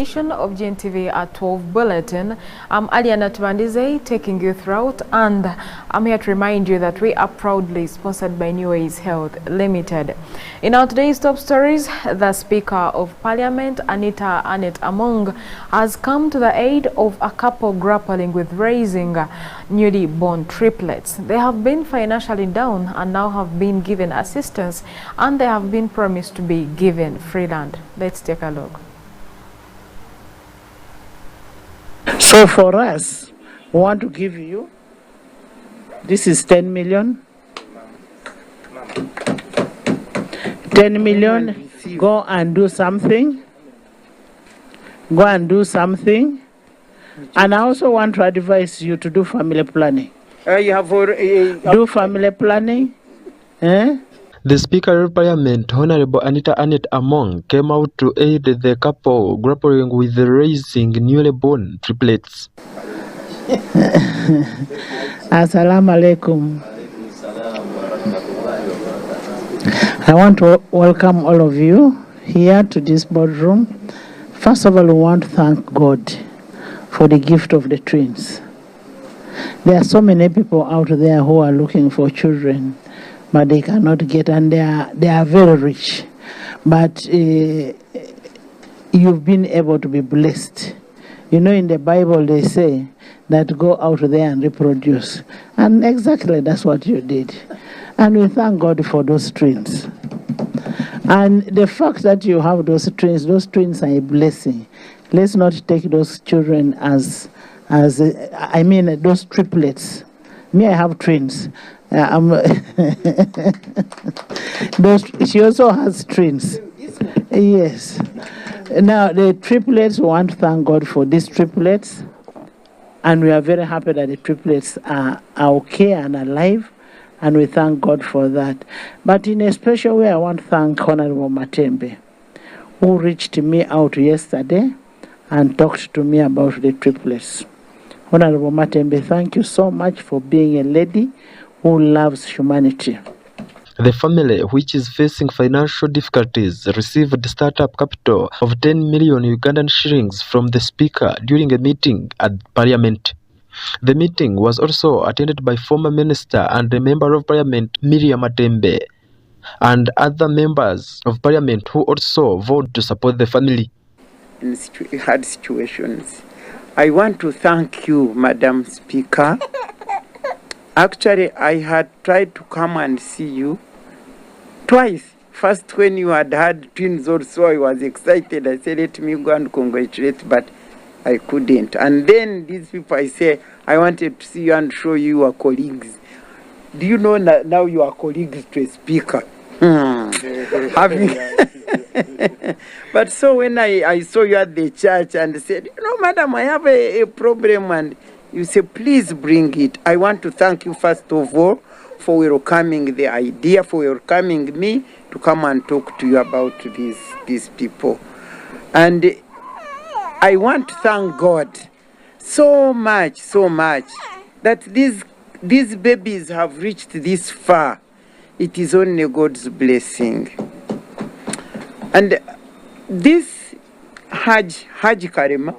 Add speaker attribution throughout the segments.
Speaker 1: Of Gntv at 12 Bulletin. I'm ALLIAN ATUBANDIIZE taking you throughout, and I'm here to remind you that we are proudly sponsored by New Ways Health Limited. In our today's top stories, the Speaker of Parliament, Anita Annette Among, has come to the aid of a couple grappling with raising newly born triplets. They have been financially down and now have been given assistance, and they have been promised to be given free land. Let's take a look.
Speaker 2: So for us, we want to give you, this is 10 million. 10 million, go and do something. Go and do something. And I also want to advise you to do family planning. Do family planning.
Speaker 3: The Speaker of Parliament, Honorable Anita Annette Among, came out to aid the couple grappling with raising newly born triplets.
Speaker 2: Assalamu alaikum. I want to welcome all of you here to this boardroom. First of all, we want to thank God for the gift of the twins. There are so many people out there who are looking for children, but they cannot get, and they are very rich. But you've been able to be blessed. You know, in the Bible they say that go out there and reproduce. And exactly that's what you did. And we thank God for those twins. And the fact that you have those twins are a blessing. Let's not take those children as those triplets. Me, I have twins. She also has twins. Yes. Now the triplets, we want to thank God for these triplets, and we are very happy that the triplets are okay and alive, and we thank God for that. But in a special way, I want to thank Honorable Matembe, who reached me out yesterday and talked to me about the triplets. Honorable Matembe, thank you so much for being a lady who loves humanity.
Speaker 3: The family, which is facing financial difficulties, received startup capital of 10 million Ugandan shillings from the Speaker during a meeting at Parliament. The meeting was also attended by former Minister and the Member of Parliament Miriam Matembe and other members of Parliament who also vowed to support the family.
Speaker 4: In hard situations, I want to thank you, Madam Speaker. Actually, I had tried to come and see you twice. First, when you had twins also, I was excited. I said, let me go and congratulate, but I couldn't. And then these people, I say, I wanted to see you and show you your colleagues. Do you know now you are colleagues to a speaker? But so when I saw you at the church and said, you know, madam, I have a problem, and you say, please bring it. I want to thank you, first of all, for welcoming the idea, for welcoming me to come and talk to you about these people. And I want to thank God so much, that these babies have reached this far. It is only God's blessing. And this Haj Karema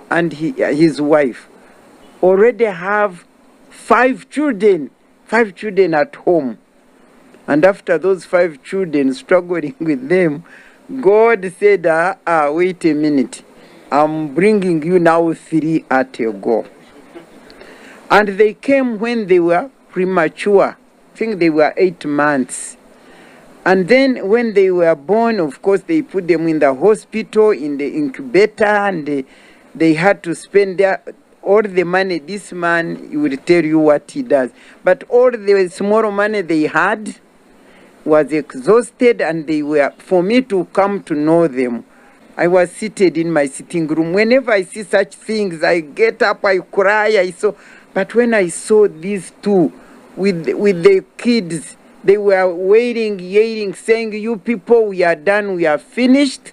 Speaker 4: and his wife already have 5 children at home. And after those 5 children struggling with them, God said, wait a minute, I'm bringing you now 3 at a go. And they came when they were premature. I think they were 8 months. And then when they were born, of course, they put them in the hospital, in the incubator, and they had to spend all the money. This man, he will tell you what he does. But all the small money they had was exhausted, and they were, for me to come to know them, I was seated in my sitting room. Whenever I see such things, I get up, I cry, But when I saw these two with the kids, they were waiting, yelling, saying, you people, we are done, we are finished.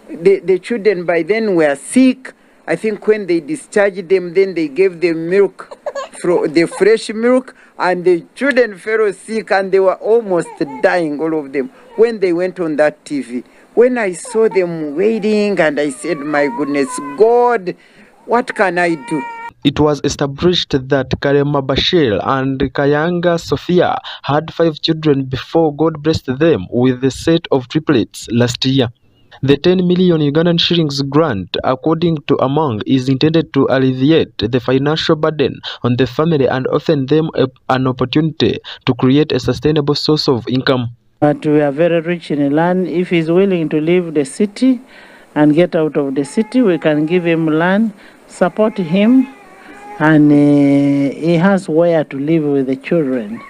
Speaker 4: The children by then were sick. I think when they discharged them, then they gave them milk, the fresh milk, and the children fell sick and they were almost dying, all of them, when they went on that TV. When I saw them waiting, and I said, my goodness, God, what can I do?
Speaker 3: It was established that Karema Bashir and Kayanga Sophia had 5 children before God blessed them with a set of triplets last year. The 10 million Ugandan shillings grant, according to Among, is intended to alleviate the financial burden on the family and offer them an opportunity to create a sustainable source of income.
Speaker 2: But we are very rich in land. If he's willing to leave the city and get out of the city, we can give him land, support him, and he has where to live with the children.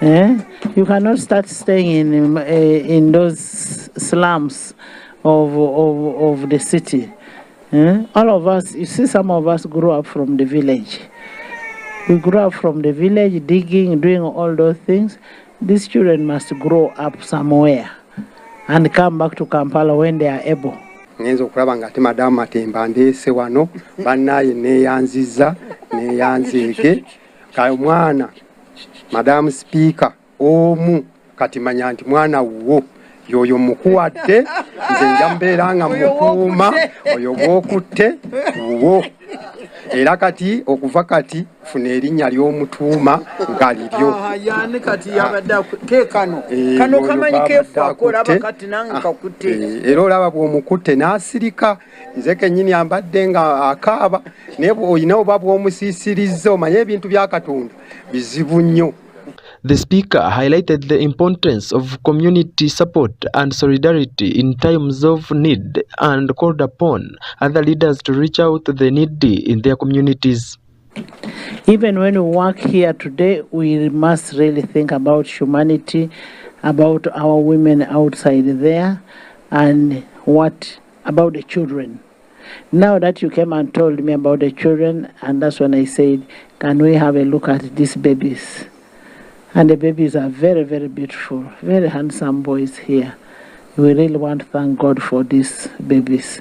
Speaker 2: You cannot start staying in those slums of the city. All of us, you see, some of us grew up from the village. We grew up from the village, digging, doing all those things. These children must grow up somewhere and come back to Kampala when they are able.
Speaker 5: Ngenzo okulaba nga ate Madamu Matemba ndeese wano bannaye neeyanziza neeyanzeeke kale mwana Madamu Speaker omu kati manya nti mwana wo yoyo mukuwadde nze nja mbeera nga mukuuma oyo bw'okutte wo era kati okuva kati funa erinnya ly'omutuuma nga liryo
Speaker 4: yani kati yabadde kekano kano kamanyi kefu akolaba kati nange kakutte
Speaker 5: era olaba bw'omukutte n'asirika nze kennyini ambadde nga akaaba naye olina oba bw'omusiisirizza omanye ebintu bya Katonda bizibu nnyo.
Speaker 3: The speaker highlighted the importance of community support and solidarity in times of need and called upon other leaders to reach out to the needy in their communities.
Speaker 2: Even when we work here today, we must really think about humanity, about our women outside there, and what about the children. Now that you came and told me about the children, and that's when I said, can we have a look at these babies? And the babies are very, very beautiful, very handsome boys here. We really want to thank God for these babies.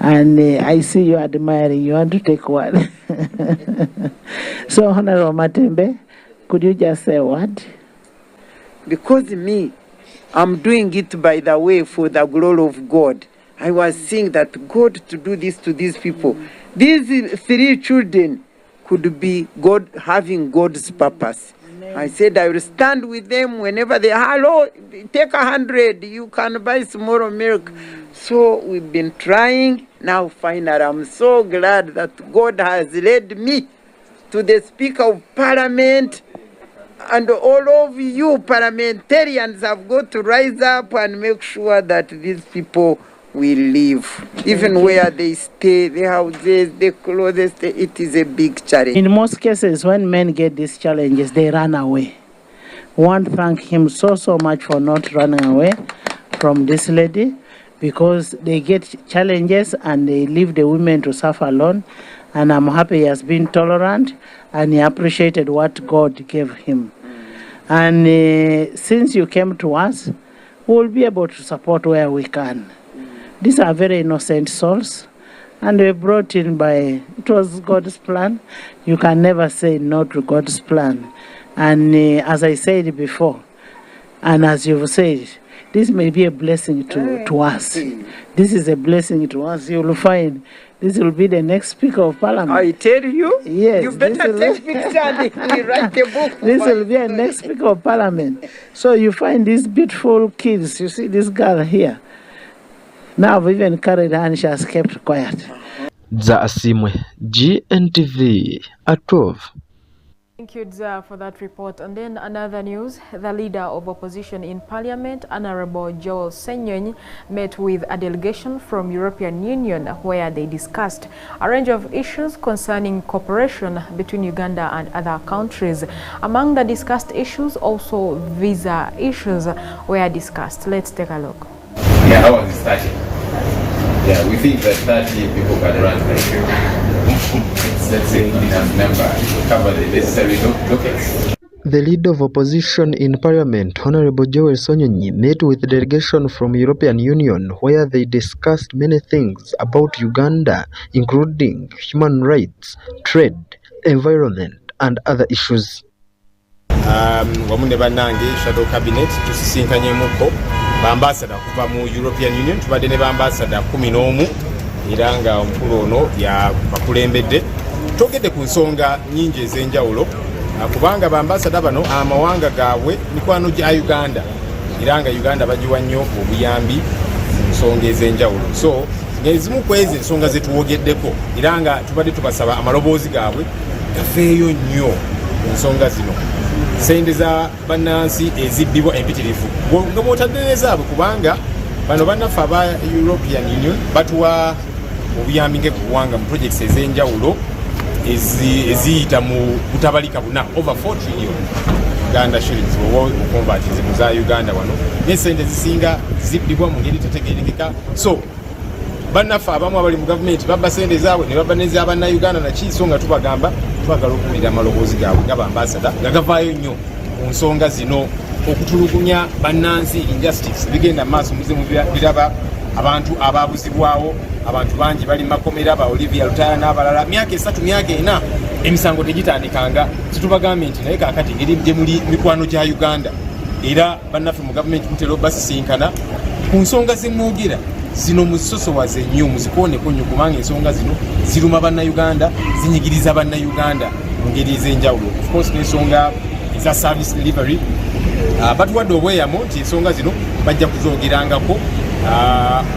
Speaker 2: And I see you admiring, you want to take one. So, Honorable Matembe, could you just say what?
Speaker 4: Because me, I'm doing it by the way for the glory of God. I was saying that God to do this to these people. These 3 children could be God having God's purpose. I said I will stand with them whenever they hello, take 100, you can buy tomorrow milk. So we've been trying. Now finally I'm so glad that God has led me to the Speaker of Parliament, and all of you parliamentarians have got to rise up and make sure that these people will live. Even where they stay, the houses, the clothes, it is a big challenge.
Speaker 2: In most cases, when men get these challenges, they run away. We want to thank him so much for not running away from this lady, because they get challenges and they leave the women to suffer alone. And I'm happy he has been tolerant and he appreciated what God gave him. And since you came to us, we'll be able to support where we can. These are very innocent souls, and they were brought in by, it was God's plan. You can never say no to God's plan. And as I said before, and as you've said, this may be a blessing to us. This is a blessing to us. You will find this will be the next Speaker of Parliament.
Speaker 4: I tell you,
Speaker 2: yes,
Speaker 4: you better take picture and we write a book.
Speaker 2: This will be a next Speaker of Parliament. So you find these beautiful kids. You see this girl here. Now I've even carried her and she has kept quiet.
Speaker 3: Za Asimwe, Gntv at 12.
Speaker 1: Thank you, Dza, for that report. And then another news, the leader of opposition in Parliament, Honorable Joel Senyonyi, met with a delegation from European Union where they discussed a range of issues concerning cooperation between Uganda and other countries. Among the discussed issues, also visa issues were discussed. Let's take a look.
Speaker 6: Yeah, how was it starting? Yeah, we think that 30 people can run the show. Let's say enough number to cover the necessary documents.
Speaker 3: The leader of opposition in Parliament, Honorable Joel Senyonyi, met with a delegation from European Union where they discussed many things about Uganda, including human rights, trade, environment, and other issues.
Speaker 7: Wamunde banange shadow cabinet tusisinkanye muko bambasada kuva mu European Union, tubadde ne bambasada 11 era nga omukulu ono ya bakulembedde. Togedde ku nsonga nyingi ez'enjawulo kubanga bambasada bano amawanga gaabwe mikwano gya Uganda era nga Uganda bagiwa nnyo obuyambi mu nsonga ez'enjawulo. So ngezimu kwezi ensonga zetuwogeddeko era nga tubadde tubasaba amaloboozi gaabwe gafeeyo nnyo ku nsonga zino. Sente za bannansi ezibbibwa empitirivu nga bw'otadde zaabwe kubanga bano bannaffe aba European Union batuwa obuyambi ng'eggwanga mu projects ez'enjawulo eziyita mu butabalika buna over 4 trillion Uganda shillings okonvatize mu za Uganda wano n'esente zisinga zibbibwa mu ngeri tetegeerekeka. So bannaffe abamu abali mu gavumenti babba sente zaabwe ne babba n'ez'abannayuganda naki so nga tubagamba twagala okuwulira amaloboozi gaabwe nga bambasada nga gavaayo nnyo ku nsonga zino okutulugunya bannansi injustice bigenda maaso muzimu biraba abantu ababuzibwawo abantu bangi bali makomera ba Olivia Lutaya n'abalala myaka 3 myaka 4 emisango tegitandikanga situbagambe nti naye kakati ngeri gye muli mikwano gya Uganda era bannaffe mu gavumenti mutero basisinkana ku nsonga zimwogera zino muzisosowaze nnyo muzikooneko nnyo kubanga ensonga zino ziruma bannayuganda zinyigiriza bannayuganda mu ngeri ez'enjawulo. Of course n'ensonga eza service delivery batuwadde obweyamo nti ensonga zino bajja kuzoogerangako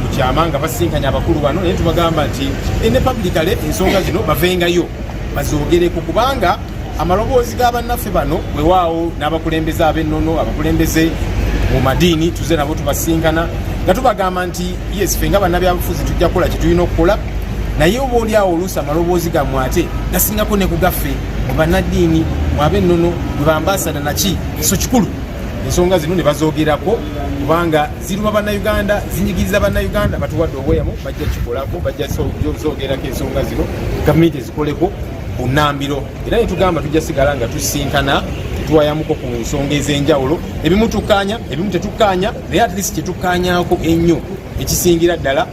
Speaker 7: mu kyama nga basinkanya abakulu bano naye tubagamba nti ne publicly ensonga zino bavengayo bazoogereko kubanga amaloboozi g'abannaffe bano bwewaawo n'abakulembeze ab'ennono abakulembeze mu madiini tuze nabo tubasinkana nga tubagamba nti yes ffe nga bannabyabufuzi tujja kukola kye tulina okukola naye oba oli awo oluusi amaloboozi gammwe ate gasingako ne ku gaffe mu bannaddiini mu ab'ennono mu bambasada naki so kikulu ensonga zino ne bazoogerako kubanga ziruma bannayuganda zinyigiriza bannayuganda batuwadde obweyamo bajja kikolako bajja zoogerako ensonga zino gavumenti ezikoleko bunnambiro era ne tugamba tujja sigala nga tusinkana tuwayamuko ku nsonga ez'enjawulo ebimu tukkaanya ebimu tetukkaanya naye at least kyetukkaanyaako ennyo ekisingira ddala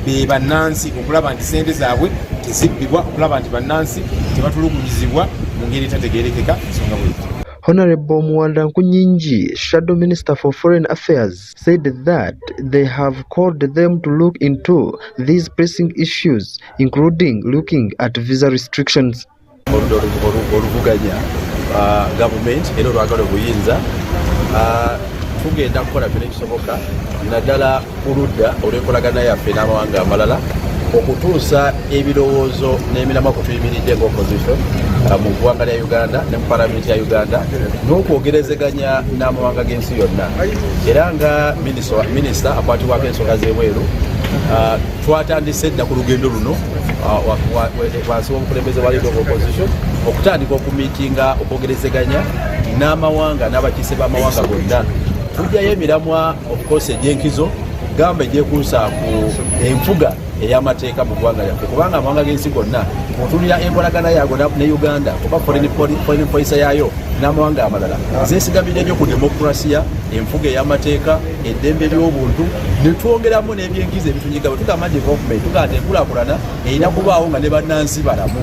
Speaker 7: be bannansi okulaba nti sente zaabwe tezibbibwa okulaba nti bannansi tebatulugunyizibwa mu ngeri etategeerekeka ensonga bweti.
Speaker 3: Honorable Mwanda Nkunyinji, Shadow Minister for Foreign Affairs, said that they have called them to look into these pressing issues, including looking at visa restrictions.
Speaker 8: Oluvuganya government era olwagala obuyinza tugenda kukola byonna ekisoboka naddala oludda olw'enkolagana yaffe n'amawanga amalala okutuusa ebirowoozo n'emiramwa ku tuyimiridde ng'opposition mu ggwanga lya Uganda ne mu palamenti ya Uganda n'okwogerezeganya n'amawanga g'ensi yonna era nga minisita akwatibwako ensonga z'ebweru twatandise dda ku lugendo luno wansi w'obukulembeze bwa leader of opposition okutandika okumiitinga okwogerezeganya n'amawanga n'abakiise b'amawanga gonna tujjayo emiramwa okukosa egy'enkizo gamba egyekuusa ku enfuga ey'amateeka mu ggwanga lyaffe kubanga amawanga g'ensi gonna otunira enkolagana yaago ne Uganda oba foreign policy yaayo n'amawanga amalala zeesigamidde nnyo ku demokrasiya enfuga ey'amateeka eddembe ly'obuntu ne twongeramu n'ebyenkizo ebitunyiga bwe tugamba development tugamba enkulaakulana erina kubaawo nga ne bannansi balamu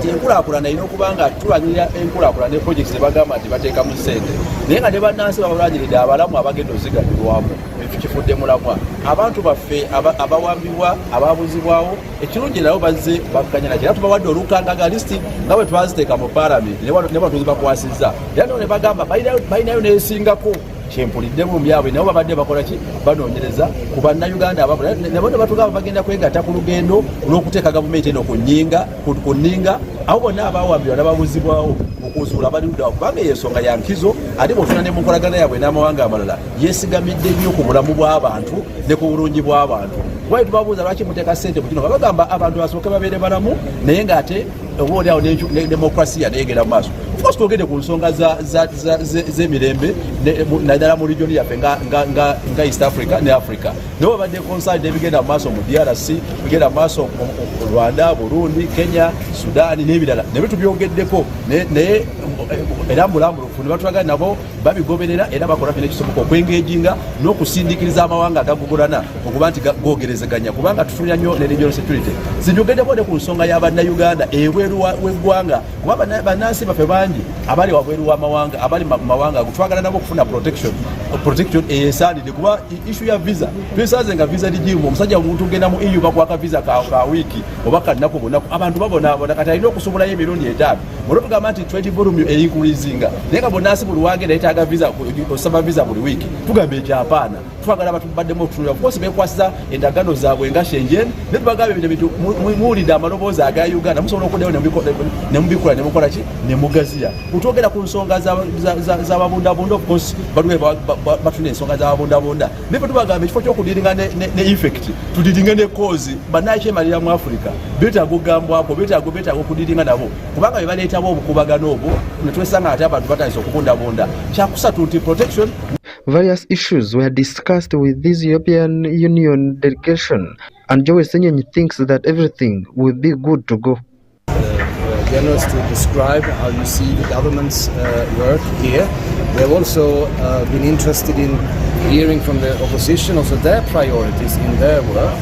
Speaker 8: enkulaakulana erina okuba nga tulwanirira enkulaakulana ne projects ebagamba nti bateekamu ssente naye nga ne bannansi babalwanyiridde abalamu abagenda oziganyulwamu kifudde mulamwa abantu baffe abawambibwa ababuzibwawo ekirungi nabo bazze bakkanya nakyo era tubawadde olukangaga listi nga bwe twaziteeka mu palamenti ne batuzi bakwasizza era nabo ne bagamba balinayo n'esingako kyempulidde mu byabwe nabo babadde bakola ki banoonyereza ku bannayuganda ababula nabo ne batugamba bagenda kwegatta ku lugendo olw'okuteeka gavumenti eno ku nninga abo bonna abawambibwa n'ababuzibwawo okuzuula baluddawo kubanga eyo ensonga ya nkizo ate bw'otuna ne mu nkolagana yaabwe n'amawanga amalala yeesigamidde nnyo ku bulamu bw'abantu ne ku bulungi bw'abantu kuba tubabuuza lwaki muteeka ssente mu kino bagamba abantu basooke babeere balamu naye ng'ate obaoliawo ne demokrasiya neyegera mu maaso ofcourse twogedde ku nsonga z'emirembe naddala mu region yaffe nga East Africa ne Africa naye babadde concerned ebigenda mu maaso mu DRC bigenda mu maaso mu Rwanda, Burundi, Kenya, Sudan n'ebirala ne bitubyogeddeko naye era mulambulufu ne batulaga nabo babigoberera era bakola byonna ekisoboka okwengeejinga n'okusindikiriza amawanga agagugulana okuba nti googerezeganya kubanga tufunira nnyo ne regional security zinyogeddeko ne ku nsonga y'Abannayuganda ebweru w'eggwanga kuba bannansi baffe bangi abali wabweru w'amawanga abali mu mawanga twagala nabo okufuna protection protection esaanidde kuba issue ya visa twesanze nga visa ligimu omusajja omuntu genda mu EU bakwaka visa ka wiiki oba kannaku bunaku abantu babonaabona kati alina okusumulayo emirundi 5 olwo tugamba nti trade volume eincreasinga naye nga bonna asibu luwagenda yetaaga visa osaba visa buli wiiki tugamba ekyapaana twagala batubaddemu okutunula kukosi bekwasiza endagano zaabwe nga Schengen ne tubagamba ebintu bintu muwulidde amaloboozi aga Uganda musobola okuddayo ne mubikola ne mukola ki ne mugaziya utwogera ku nsonga z'ababundabunda of course baliwe batuna ensonga z'ababundabunda naye bwe tubagamba ekifo ky'okudiringa ne effect tudiringe ne cause bannaki emalira mu Africa beetaaga okugambwako beetaaga okudiringa nabo kubanga bye baleetawo obukubagano obwo ne twesanga ate abantu batandise okubundabunda kyakusatu nti protection.
Speaker 3: Various issues were discussed with this European Union delegation, and Joe Senyenyi thinks that everything will be good to go.
Speaker 9: Journalists to describe how you see the government's work here. We have also been interested in hearing from the opposition also their priorities in their work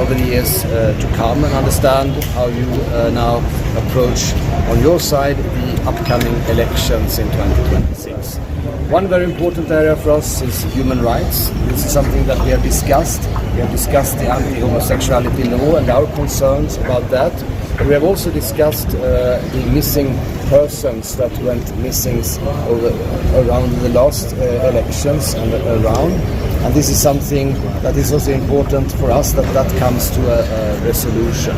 Speaker 9: over the years to come, and understand how you now approach on your side the upcoming elections in 2026. One very important area for us is human rights. This is something that we have discussed. We have discussed the anti-homosexuality law and our concerns about that. We have also discussed the missing persons that went missing around the last elections and around. And this is something that is also important for us, that comes to a resolution.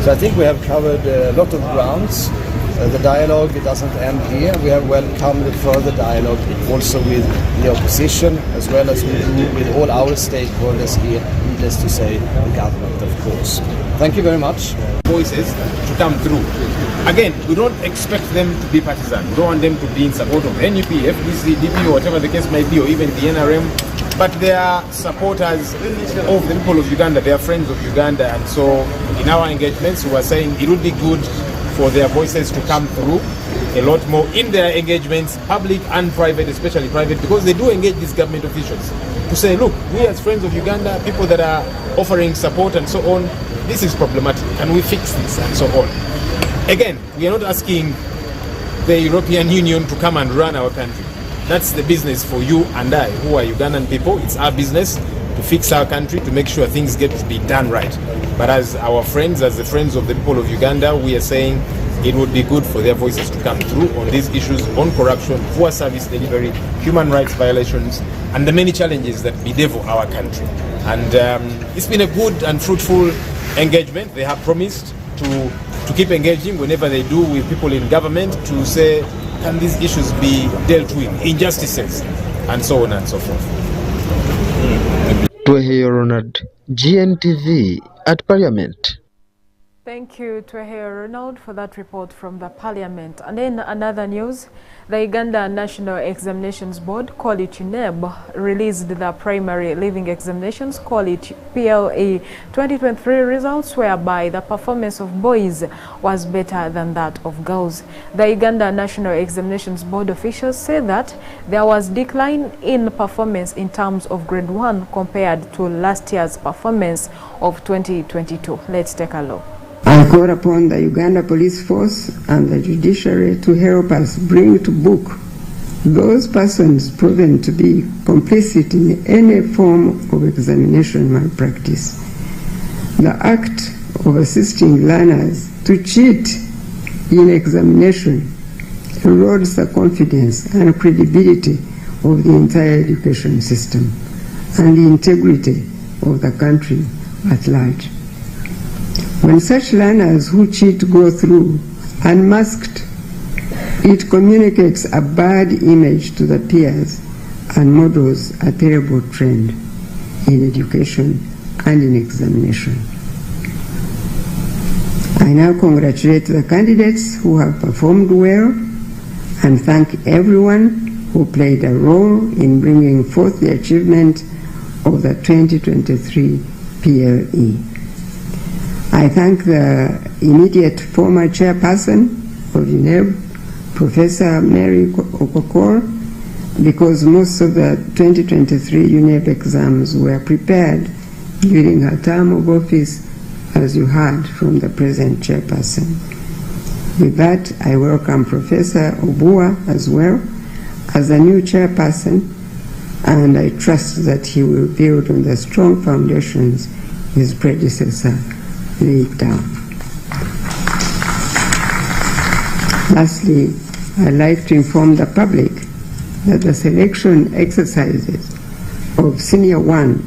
Speaker 9: So I think we have covered a lot of grounds. The dialogue doesn't end here. We have welcomed further dialogue also with the opposition, as well as with all our stakeholders here, needless to say, the government, of course. Thank you very much.
Speaker 7: Voices to come through. Again, we don't expect them to be partisan. We don't want them to be in support of NUP, FDC, DP, or whatever the case might be, or even the NRM. But they are supporters of the people of Uganda. They are friends of Uganda. And so in our engagements, we are saying it would be good for their voices to come through a lot more in their engagements, public and private, especially private, because they do engage these government officials to say, look, we as friends of Uganda, people that are offering support and so on, this is problematic. Can we fix this and so on? Again, we are not asking the European Union to come and run our country. That's the business for you and I, who are Ugandan people. It's our business to fix our country, to make sure things get to be done right. But as our friends, as the friends of the people of Uganda, we are saying it would be good for their voices to come through on these issues, on corruption, poor service delivery, human rights violations, and the many challenges that bedevil our country. And it's been a good and fruitful engagement. They have promised to keep engaging whenever they do with people in government to say, can these issues be dealt with, injustices, and so on and so forth.
Speaker 3: Twehe Ronald, Gntv at Parliament.
Speaker 1: Thank you, Twehe Ronald, for that report from the Parliament. And then another news, the Uganda National Examinations Board, call it UNEB, released the primary leaving examinations, call it PLE 2023 results, whereby the performance of boys was better than that of girls. The Uganda National Examinations Board officials say that there was decline in performance in terms of grade 1 compared to last year's performance of 2022. Let's take a look.
Speaker 10: I call upon the Uganda Police Force and the judiciary to help us bring to book those persons proven to be complicit in any form of examination malpractice. The act of assisting learners to cheat in examination erodes the confidence and credibility of the entire education system and the integrity of the country at large. When such learners who cheat go through unmasked, it communicates a bad image to the peers and models a terrible trend in education and in examination. I now congratulate the candidates who have performed well and thank everyone who played a role in bringing forth the achievement of the 2023 PLE. I thank the immediate former chairperson of UNEB, Professor Mary Okokor, because most of the 2023 UNEB exams were prepared during her term of office, as you heard from the present chairperson. With that, I welcome Professor Obua as well as the new chairperson and I trust that he will build on the strong foundations his predecessor laid down. Lastly, I'd like to inform the public that the selection exercises of Senior 1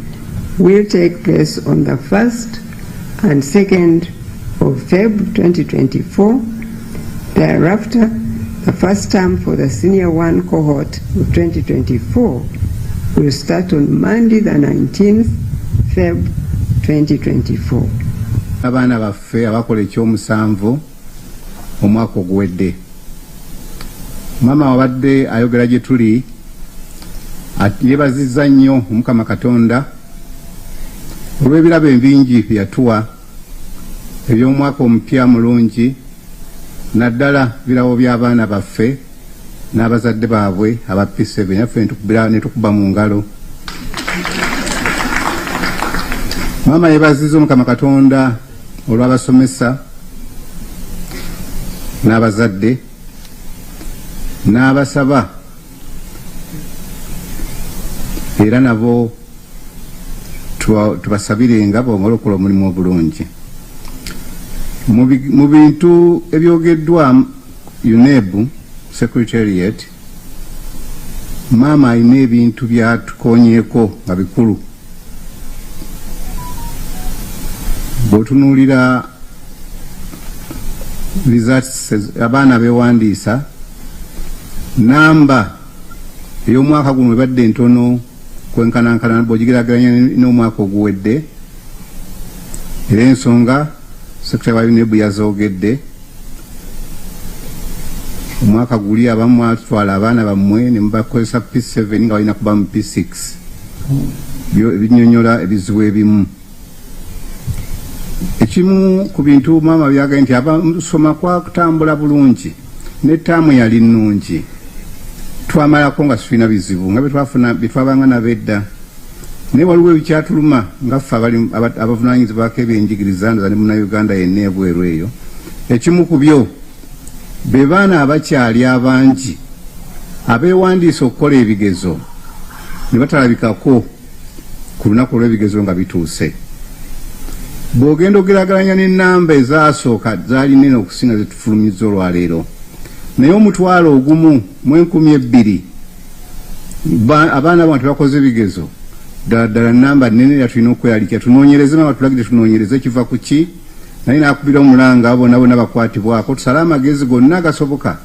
Speaker 10: will take place on the 1st and 2nd of February 2024. Thereafter, the first term for the Senior 1 cohort of 2024 will start on Monday the 19th February 2024.
Speaker 11: Abaana baffe abakola ekyomusanvu omwaka oguwedde. Mama wabadde ayogera gye tuli yeebazizza nnyo Omukama Katonda olw'ebirabo ebingi bye yatuwa eby'omwaka omupya mulungi, naddala birabo by'abaana baffe n'abazadde baabwe aba P7 naffe ne tukuba mu ngalo. Mama yeebazizza Omukama Katonda olw'abasomesa n'abazadde n'abasaba era nabo tubasabirenga bongole okukola omulimu obulungi. Mu bintu ebyogeddwa UNEB Secretariat, Mama alina ebintu byatukonyeeko nga bikulu. Bw'otunuulira results abaana beewandiisa, namba ey'omwaka guno ebadde ntono kwenkanankana bw'ogigeraageranya n'omwaka oguwedde, era ensonga Secretary wa UNEB yazoogedde. Omwaka guli abamu mwatwala abaana bammwe ne mubakozesa P7 nga balina kuba mu P6, ebinyonyola ebizibu ebimu. Ekimu ku bintu Mama byagambye nti abasoma kwakutambula bulungi n'ettaamu yali nnungi, twamalako nga tulina bizibu nga byetwabanga nabedda, naye waliwo ebikyatuluma nga ffe abavunaanyizibwako ebyenjigiriza ndoza ne Munnayuganda yenna ebweru eyo. Ekimu ku byo be baana abakyali abangi abeewandiisa okukola ebigezo ne batalabikako ku lunaku olw'ebigezo nga bituuse. Bw'ogenda ogeraageranya n'ennamba ezaasooka zaali nnene okusinga ze tufulumizza olwaleero, naye omutwalo ogumu mu 2,000 abaana abantu bakoze ebigezo ddala nnamba nnene era tulina okweralikira. Tunoonyereze Mama tulagire tunoonyereze kiva ku ki, naye naakubira omulanga bonna bonna bakwatibwako tusale amagezi gonna agasoboka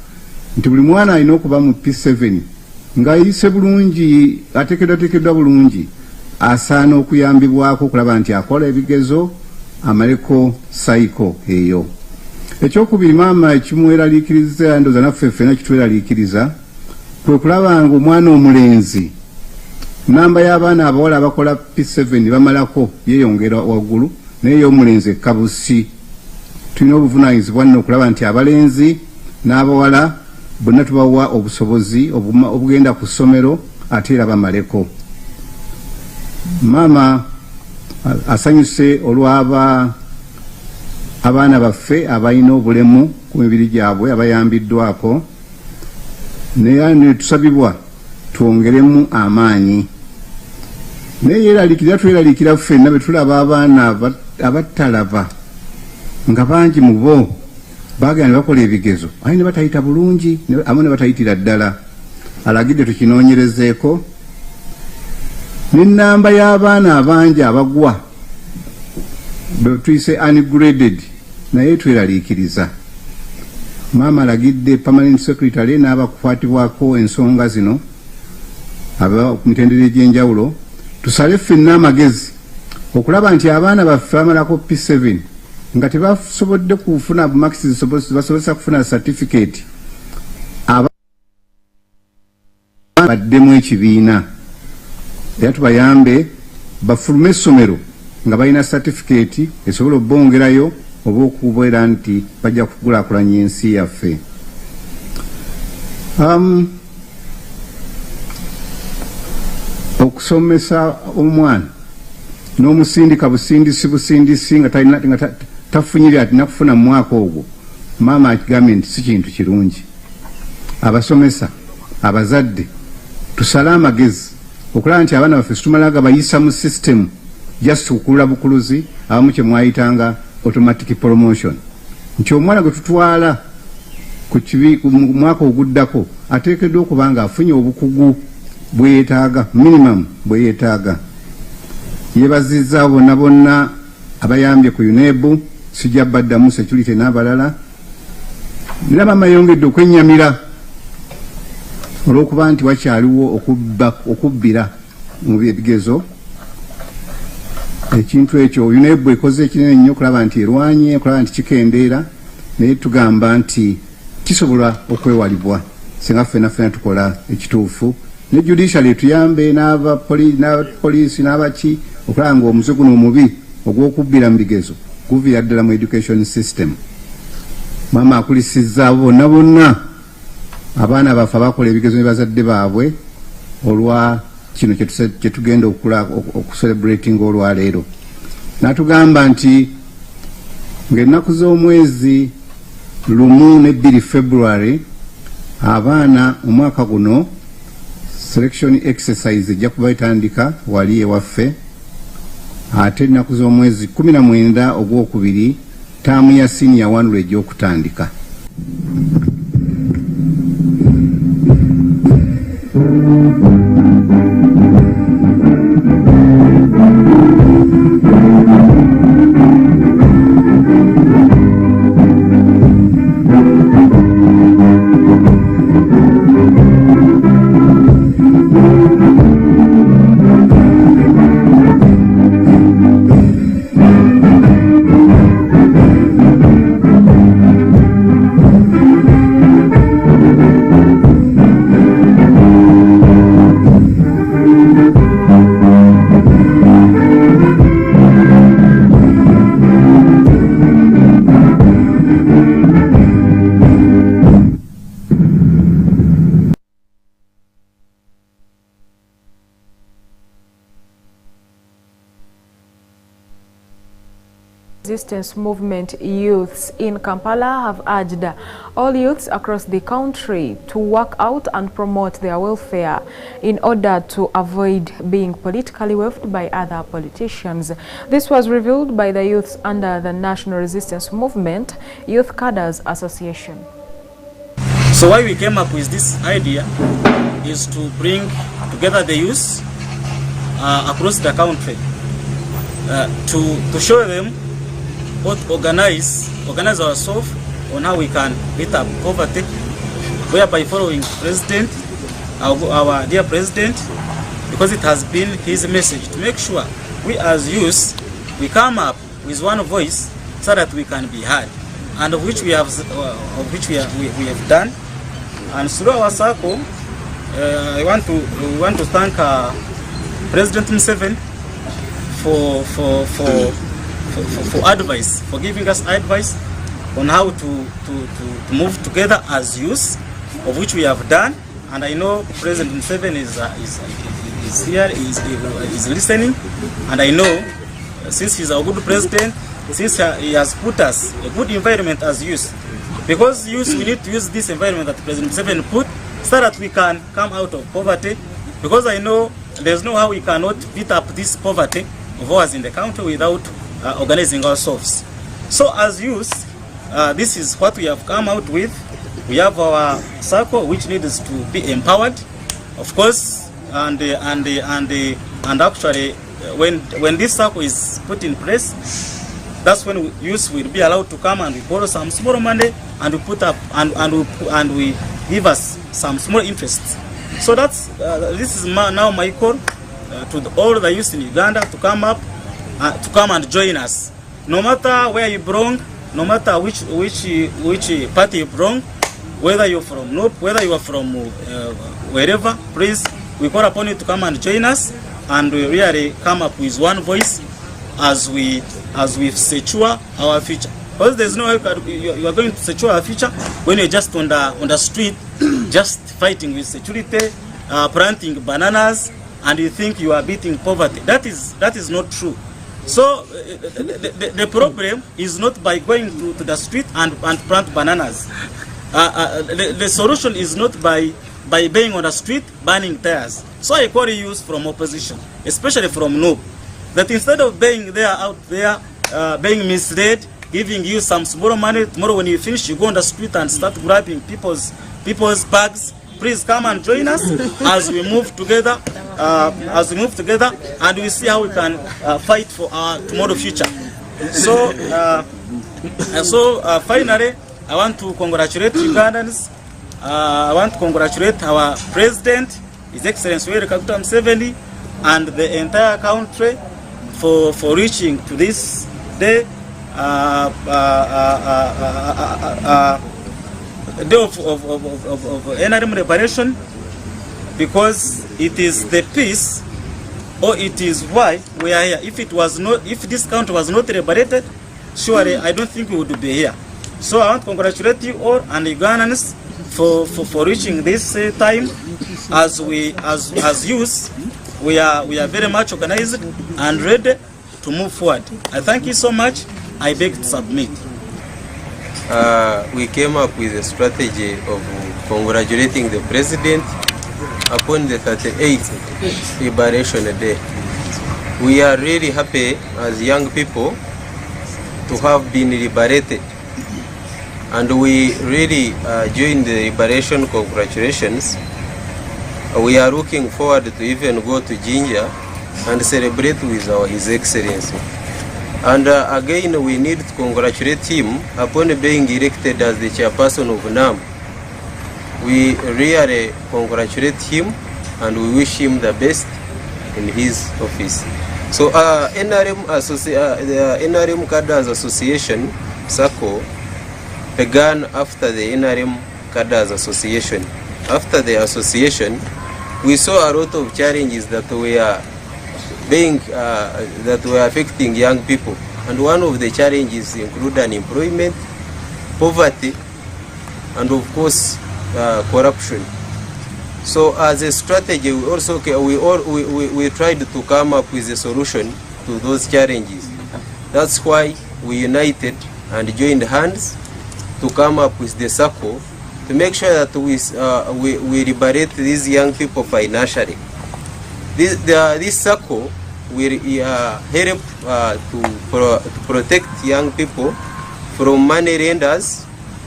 Speaker 11: nti buli mwana alina okuba mu P7 ng'ayise bulungi, ateekeddwa bulungi, asaana okuyambibwako okulaba nti akola ebigezo amaleko sayiko eyo. Ekyokubiri Mama ekimweraliikiriza ndoza naffe ffena kitweraliikiriza kwe kulaba nga omwana omulenzi namba y'abaana abawala abakola P7 bamalako yeeyongera waggulu, naye y'omulenzi ekkabusi. Tulina obuvunaanyizibwa nno okulaba nti abalenzi n'abawala bonna tubawa obusobozi obugenda ku ssomero ate era bamaleko. Mama asanyuse olw'abaana baffe abalina obulemu ku mibiri gyabwe abayambiddwako, naye ne tusabibwa twongeremu amaanyi. Naye yeraliikirira tweraliikira ffenna bwe tulaba abaana abatalaba nga bangi mu bo baagenda ne bakola ebigezo aye ne batayita bulungi, amu ne batayitira ddala. Alagidde tukinoonyerezeeko n'ennamba y'abaana abangi abagwa bwe tuyise ungraded naye tweraliikiriza. Mama alagidde Permanent Secretary n'abakukwatibwako ensonga zino aba ku mitendera egy'enjawulo tusale ffenna amagezi okulaba nti abaana baffe bamalako P7 nga tebasobodde kufuna marks basobozesa kufuna certificate baddemu ekibiina, era tubayambe bafulume essomero nga balina certificate esobola obbongerayo oba okubeera nti bajja kukulaakulanya ensi yaffe. Okusomesa omwana n'omusindika busindisi nga tafunyire ati nakufuna mu mwaka ogwo, Mama akigambye nti si kintu kirungi. Abasomesa, abazadde tusale amagezi okulaba nti abaana baffe situmalaga bayisa mu system just kukulula bukuluzi abamu kye mwayitanga automatic promotion nti omwana gwe tutwala ku mwaka oguddako ateekeddwa okuba nga afunye obukugu bweyetaaga minimum bweyetaaga. Yeebazizza bonna bonna abayambye ku UNEB sijja baddamu security n'abalala era bamayongedde okwennyamira olw'okuba nti wakyaliwo okubbira mu ebigezo. Ekintu ekyo UNEB ekoze ekinene nnyo okulaba nti erwanye okulaba nti kikendeera naye tugamba nti kisobola okwewalibwa singa ffenna tukola ekituufu ne judicial etuyambe n'abapoliisi n'abaki okulaba nga omuze guno omubi ogw'okubbira mu bigezo guviira ddala mu education system. Maama akulisizza bonna bonna abaana baffe abakola ebigezo ne bazadde baabwe olwa kino kye tugenda okucelebrating olwaleero. Natugamba nti ng'ennaku z'omwezi 1 ne 2 February abaana omwaka guno selection exercise ejja kuba etandika wali ewaffe, ate ennaku z'omwezi 19 ogwokubiri taamu ya senior 1 lwejja okutandika.
Speaker 1: Resistance movement youths in Kampala have urged all youths across the country to work out and promote their welfare in order to avoid being politically waved by other politicians. This was revealed by the youths under the National Resistance Movement Youth Cadres Association.
Speaker 12: So why we came up with this idea is to bring together the youths across the country to show them what organize ourselves on how we can beat up poverty, whereby following president, our dear president, because it has been his message to make sure we as youths we come up with one voice so that we can be heard, and of which we have done. And through our circle, we want to thank President Museveni for advice, for giving us advice on how to move together as youth, of which we have done. And I know President Museveni is here, is listening, and I know since he's a good president, since he has put us a good environment as youth, because youth we need to use this environment that President Museveni put so that we can come out of poverty, because I know there's no how we cannot beat up this poverty of ours in the country without organizing ourselves. So as youth, this is what we have come out with. We have our circle which needs to be empowered, of course, and actually when this circle is put in place, that's when youth will be allowed to come and we borrow some small money and we put up and we give us some small interest. So that's this is now my call to all the youth in Uganda to come up, to come and join us. No matter where you belong, no matter which party you belong, whether you're from North, whether you are from wherever, please, we call upon you to come and join us, and we really come up with one voice as we secure our future. Because there's no way you are going to secure our future when you're just on the street, just fighting with security, planting bananas, and you think you are beating poverty. That is not true. So the problem is not by going to the street and plant bananas. The solution is not by by being on the street, burning tires. So I call you from opposition, especially from NOB, that instead of being there out there, being misled, giving you some small money, tomorrow when you finish, you go on the street and start grabbing people's bags. Please come and join us as we move together, and we see how we can fight for our tomorrow future. So, finally, I want to congratulate Ugandans. I want to congratulate our President, His Excellency Yoweri Kaguta Museveni, and the entire country for reaching to this day, day of NRM liberation, because it is the peace, or it is why we are here. If this country was not liberated, surely I don't think we would be here. So I want to congratulate you all and Ugandans for reaching this time. As youth, we are very much organized and ready to move forward. I thank you so much. I beg to submit.
Speaker 13: We came up with a strategy of congratulating the President upon the 38th Liberation Day. We are really happy as young people to have been liberated, and we really join the liberation congratulations. We are looking forward to even go to Jinja and celebrate with His Excellency. And again, we need to congratulate him upon being elected as the chairperson of NAM. We really congratulate him and we wish him the best in his office. So the NRM Cadres Association, SACCO, began after the NRM Cadres Association. After the association, we saw a lot of challenges that were affecting young people, and one of the challenges include unemployment, poverty, and of course corruption. So as a strategy, we also we tried to come up with a solution to those challenges. That's why we united and joined hands to come up with the SACCO to make sure that we liberate these young people financially. This SACCO will help to protect young people from money lenders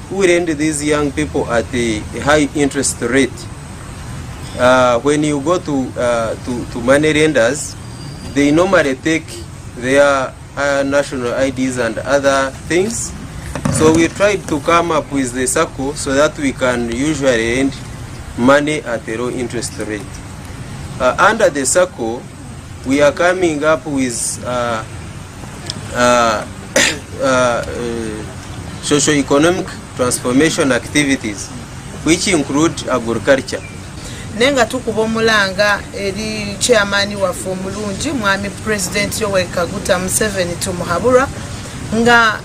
Speaker 13: who lend these young people at a high interest rate. When you go to money lenders, they normally take their national IDs and other things. So we tried to come up with the SACCO so that we can usually lend money at a low interest rate. Under the SACCO, we are coming up with socio-economic transformation activities, which include agriculture.
Speaker 14: Nenga tukuba omulanga eri chairman waffe omulungi mwami President Yoweri Kaguta Museveni tumuhabura nga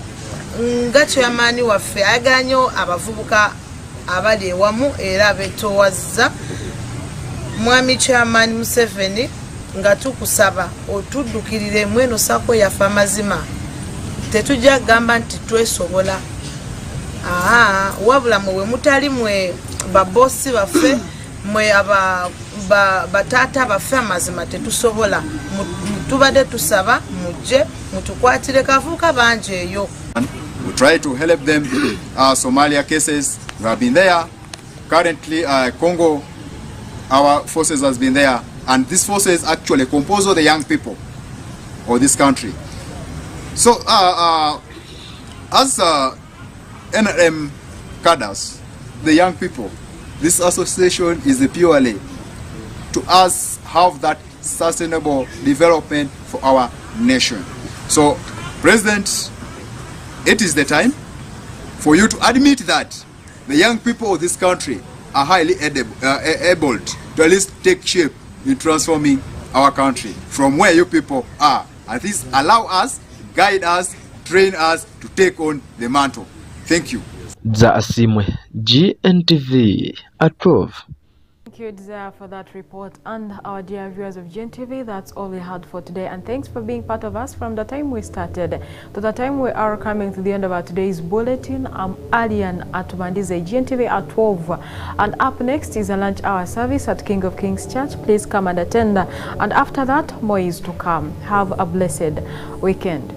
Speaker 14: chairman waffe ayaganyo abavubuka abali ewamu era abetowazza. Mwami Chairman Museveni nga tukusaba otuddukirire mweno SACCO yaffe amazima, tetujja gamba nti twesobola. Wabula mwe mutali mwe babosi baffe, mwe batata baffe amazima tetusobola. Tubadde tusaba mujje mutukwatire kavuka banje eyo.
Speaker 15: We try to help them. Somalia cases, we have been there. Currently, Congo, our forces has been there. And these forces actually compose of the young people of this country. So, as NRM cadres, the young people, this association is purely to us have that sustainable development for our nation. So, President, it is the time for you to admit that the young people of this country are highly able to at least take shape in transforming our country from where you people are. At least allow us, guide us, train us to take on the mantle. Thank you.
Speaker 3: Za Asimwe, Gntv at 12.
Speaker 1: Thank you, Desire, for that report. And our dear viewers of Gntv, that's all we had for today. And thanks for being part of us from the time we started to the time we are coming to the end of our today's bulletin. I'm ALLIAN ATUBANDIIZE, Gntv at 12. And up next is a lunch hour service at King of Kings Church. Please come and attend. And after that, more is to come. Have a blessed weekend.